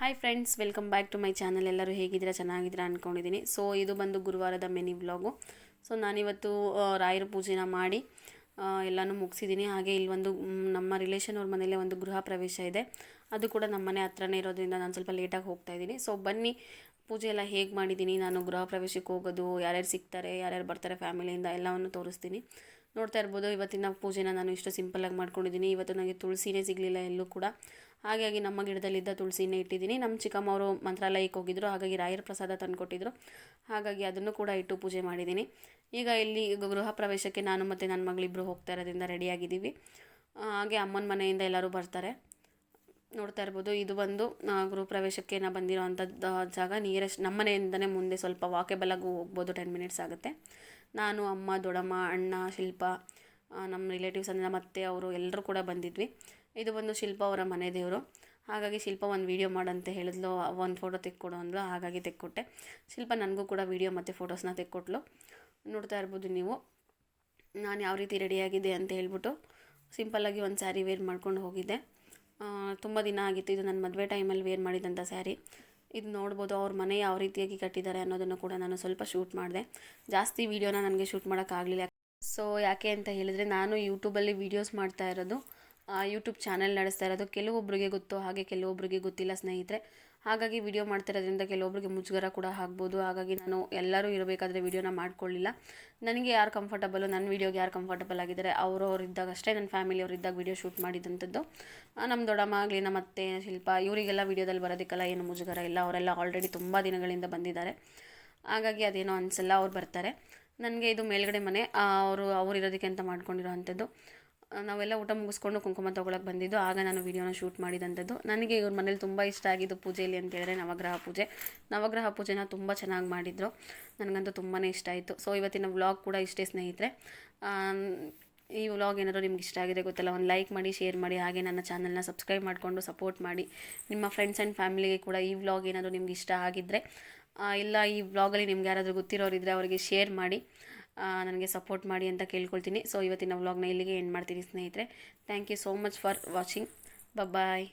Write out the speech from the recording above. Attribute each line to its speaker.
Speaker 1: Hi friends, welcome back to my channel. ಎಲ್ಲರೂ ಹೇಗಿದ್ದೀರಾ? ಚೆನ್ನಾಗಿದ್ದೀರಾ ಅಂದ್ಕೊಂಡಿದ್ದೀನಿ. ಸೊ ಇದು ಬಂದು ಗುರುವಾರದ ಮಿನಿ ವ್ಲಾಗು. ಸೊ ನಾನಿವತ್ತು ರಾಯರ ಪೂಜೆನ ಮಾಡಿ ಎಲ್ಲನೂ ಮುಗಿಸಿದ್ದೀನಿ. ಹಾಗೆ ಇಲ್ಲಿ ಒಂದು ನಮ್ಮ ರಿಲೇಷನ್ ಅವ್ರ ಮನೆಯಲ್ಲೇ ಒಂದು ಗೃಹ ಪ್ರವೇಶ ಇದೆ. ಅದು ಕೂಡ ನಮ್ಮ ಮನೆ ಹತ್ರನೇ ಇರೋದ್ರಿಂದ ನಾನು ಸ್ವಲ್ಪ ಲೇಟಾಗಿ ಹೋಗ್ತಾ ಇದ್ದೀನಿ. ಸೊ ಬನ್ನಿ, ಪೂಜೆ ಎಲ್ಲ ಹೇಗೆ ಮಾಡಿದ್ದೀನಿ, ನಾನು ಗೃಹ ಪ್ರವೇಶಕ್ಕೆ ಹೋಗೋದು, ಯಾರ್ಯಾರು ಸಿಗ್ತಾರೆ, ಯಾರ್ಯಾರು ಬರ್ತಾರೆ ಫ್ಯಾಮಿಲಿಯಿಂದ ಎಲ್ಲವನ್ನು ತೋರಿಸ್ತೀನಿ. ನೋಡ್ತಾ ಇರ್ಬೋದು, ಇವತ್ತಿನ ಪೂಜೆನ ನಾನು ಇಷ್ಟು ಸಿಂಪಲ್ಲಾಗಿ ಮಾಡ್ಕೊಂಡಿದ್ದೀನಿ. ಇವತ್ತು ನನಗೆ ತುಳಸಿನೇ ಸಿಗಲಿಲ್ಲ ಎಲ್ಲೂ ಕೂಡ. ಹಾಗಾಗಿ ನಮ್ಮ ಗಿಡದಲ್ಲಿದ್ದ ತುಳಸಿನೇ ಇಟ್ಟಿದ್ದೀನಿ. ನಮ್ಮ ಚಿಕ್ಕಮ್ಮವರು ಮಂತ್ರಾಲಯಕ್ಕೆ ಹೋಗಿದ್ರು, ಹಾಗಾಗಿ ರಾಯರ ಪ್ರಸಾದ ತಂದುಕೊಟ್ಟಿದ್ರು. ಹಾಗಾಗಿ ಅದನ್ನು ಕೂಡ ಇಟ್ಟು ಪೂಜೆ ಮಾಡಿದ್ದೀನಿ. ಈಗ ಇಲ್ಲಿ ಗೃಹ ಪ್ರವೇಶಕ್ಕೆ ನಾನು ಮತ್ತು ನನ್ನ ಮಗಳಿಬ್ಬರು ಹೋಗ್ತಾ ಇರೋದ್ರಿಂದ ರೆಡಿಯಾಗಿದ್ದೀವಿ. ಹಾಗೆ ಅಮ್ಮನ ಮನೆಯಿಂದ ಎಲ್ಲರೂ ಬರ್ತಾರೆ. ನೋಡ್ತಾ ಇರ್ಬೋದು, ಇದು ಬಂದು ಗೃಹ ಪ್ರವೇಶಕ್ಕೆ ನಾನು ಬಂದಿರೋ ಅಂಥದ್ದು ಜಾಗ. ನಿಯರೆಸ್ಟ್ ನಮ್ಮ ಮನೆಯಿಂದನೇ ಮುಂದೆ ಸ್ವಲ್ಪ ವಾಕೆಬಲ್ ಆಗಿ ಹೋಗ್ಬೋದು, 10 ಮಿನಿಟ್ಸ್ ಆಗುತ್ತೆ. ನಾನು, ಅಮ್ಮ, ದೊಡ್ಡಮ್ಮ, ಅಣ್ಣ, ಶಿಲ್ಪ, ನಮ್ಮ ರಿಲೇಟಿವ್ಸ್ ಅಂದರೆ ಮತ್ತೆ ಅವರು ಎಲ್ಲರೂ ಕೂಡ ಬಂದಿದ್ವಿ. ಇದು ಬಂದು ಶಿಲ್ಪ ಅವರ ಮನೆ ದೇವರು. ಹಾಗಾಗಿ ಶಿಲ್ಪ ಒಂದು ವೀಡಿಯೋ ಮಾಡಂತ ಹೇಳಿದ್ಲು, ಒಂದು ಫೋಟೋ ತೆಕ್ಕೊಡು ಅಂದ್ಲು. ಹಾಗಾಗಿ ತೆಕ್ಕೊಟ್ಟೆ. ಶಿಲ್ಪ ನನಗೂ ಕೂಡ ವೀಡಿಯೋ ಮತ್ತು ಫೋಟೋಸ್ನ ತೆಕ್ಕೊಟ್ಲು. ನೋಡ್ತಾ ಇರ್ಬೋದು ನೀವು ನಾನು ಯಾವ ರೀತಿ ರೆಡಿಯಾಗಿದೆ ಅಂತ ಹೇಳ್ಬಿಟ್ಟು. ಸಿಂಪಲ್ಲಾಗಿ ಒಂದು ಸ್ಯಾರಿ ವೇರ್ ಮಾಡ್ಕೊಂಡು ಹೋಗಿದ್ದೆ. ತುಂಬ ದಿನ ಆಗಿತ್ತು, ಇದು ನನ್ನ ಮದುವೆ ಟೈಮಲ್ಲಿ ವೇರ್ ಮಾಡಿದಂಥ ಸ್ಯಾರಿ. ಇದು ನೋಡ್ಬೋದು ಅವ್ರ ಮನೆ ಯಾವ ರೀತಿಯಾಗಿ ಕಟ್ಟಿದ್ದಾರೆ ಅನ್ನೋದನ್ನು ಕೂಡ ನಾನು ಸ್ವಲ್ಪ ಶೂಟ್ ಮಾಡಿದೆ. ಜಾಸ್ತಿ ವೀಡಿಯೋನ ನನಗೆ ಶೂಟ್ ಮಾಡೋಕ್ಕಾಗಲಿಲ್ಲ. ಸೊ ಯಾಕೆ ಅಂತ ಹೇಳಿದರೆ, ನಾನು ಯೂಟ್ಯೂಬಲ್ಲಿ ವೀಡಿಯೋಸ್ ಮಾಡ್ತಾ ಇರೋದು, ಯೂಟ್ಯೂಬ್ ಚಾನಲ್ ನಡೆಸ್ತಾ ಇರೋದು. ಕೆಲವೊಬ್ಬರಿಗೆ ಗೊತ್ತು, ಹಾಗೆ ಕೆಲವೊಬ್ಬರಿಗೆ ಗೊತ್ತಿಲ್ಲ ಸ್ನೇಹಿತರೆ. ಹಾಗಾಗಿ ವಿಡಿಯೋ ಮಾಡ್ತಿರೋದ್ರಿಂದ ಕೆಲವೊಬ್ಬರಿಗೆ ಮುಜುಗರ ಕೂಡ ಆಗ್ಬೋದು. ಹಾಗಾಗಿ ನಾನು ಎಲ್ಲರೂ ಇರಬೇಕಾದ್ರೆ ವೀಡಿಯೋನ ಮಾಡ್ಕೊಳ್ಳಿಲ್ಲ. ನನಗೆ ಯಾರು ಕಂಫರ್ಟಬಲ್ಲು, ನನ್ನ ವೀಡಿಯೋಗೆ ಯಾರು ಕಂಫರ್ಟಬಲ್ ಆಗಿದ್ದಾರೆ ಅವ್ರು ಇದ್ದಾಗ ಅಷ್ಟೇ, ನನ್ನ ಫ್ಯಾಮಿಲಿಯವ್ರು ಇದ್ದಾಗ ವೀಡಿಯೋ ಶೂಟ್ ಮಾಡಿದಂಥದ್ದು. ನಮ್ಮ ದೊಡ್ಡಮ್ಮ ಆಗಲಿ, ನಮ್ಮ ಅತ್ತೆ, ಶಿಲ್ಪ, ಇವರಿಗೆಲ್ಲ ವೀಡಿಯೋದಲ್ಲಿ ಬರೋದಕ್ಕೆಲ್ಲ ಏನು ಮುಜುಗರ ಇಲ್ಲ. ಅವರೆಲ್ಲ ಆಲ್ರೆಡಿ ತುಂಬ ದಿನಗಳಿಂದ ಬಂದಿದ್ದಾರೆ. ಹಾಗಾಗಿ ಅದೇನೋ ಅನಿಸಲ್ಲ, ಅವ್ರು ಬರ್ತಾರೆ. ನನಗೆ ಇದು ಮೇಲ್ಗಡೆ ಮನೆ, ಅವ್ರು ಇರೋದಕ್ಕೆ ಅಂತ ಮಾಡ್ಕೊಂಡಿರೋ ಅಂಥದ್ದು. ನಾವೆಲ್ಲ ಊಟ ಮುಗಿಸ್ಕೊಂಡು ಕುಂಕುಮ ತೊಗೊಳಕ್ಕೆ ಬಂದಿದ್ದು. ಆಗ ನಾನು ವೀಡಿಯೋನ ಶೂಟ್ ಮಾಡಿದಂಥದ್ದು. ನನಗೆ ಇವ್ರ ಮನೇಲಿ ತುಂಬ ಇಷ್ಟ ಆಗಿದ್ದು ಪೂಜೆಯಲ್ಲಿ ಅಂತ ಹೇಳಿದ್ರೆ ನವಗ್ರಹ ಪೂಜೆನ ತುಂಬ ಚೆನ್ನಾಗಿ ಮಾಡಿದರು. ನನಗಂತೂ ತುಂಬಾ ಇಷ್ಟ ಆಯಿತು. ಸೊ ಇವತ್ತಿನ ವ್ಲಾಗ್ ಕೂಡ ಇಷ್ಟೇ ಸ್ನೇಹಿತರೆ. ಈ ವ್ಲಾಗ್ ಏನಾದರೂ ನಿಮ್ಗೆ ಇಷ್ಟ ಆಗಿದೆ ಗೊತ್ತಲ್ಲ, ಒಂದು ಲೈಕ್ ಮಾಡಿ, ಶೇರ್ ಮಾಡಿ, ಹಾಗೆ ನನ್ನ ಚಾನಲ್ನ ಸಬ್ಸ್ಕ್ರೈಬ್ ಮಾಡಿಕೊಂಡು ಸಪೋರ್ಟ್ ಮಾಡಿ. ನಿಮ್ಮ ಫ್ರೆಂಡ್ಸ್ ಆ್ಯಂಡ್ ಫ್ಯಾಮಿಲಿಗೆ ಕೂಡ ಈ ವ್ಲಾಗ್ ಏನಾದರೂ ನಿಮ್ಗೆ ಇಷ್ಟ ಆಗಿದ್ದರೆ, ಇಲ್ಲ ಈ ವ್ಲಾಗಲ್ಲಿ ನಿಮ್ಗೆ ಯಾರಾದರೂ ಗೊತ್ತಿರೋರಿದ್ದರೆ ಅವರಿಗೆ ಶೇರ್ ಮಾಡಿ, ನನಗೆ ಸಪೋರ್ಟ್ ಮಾಡಿ ಅಂತ ಕೇಳ್ಕೊಳ್ತೀನಿ. ಸೊ ಇವತ್ತಿನ ವ್ಲಾಗ್ನ ಇಲ್ಲಿಗೆ ಎಂಡ್ ಮಾಡ್ತೀನಿ ಸ್ನೇಹಿತರೆ. Thank you so much for watching. Bye.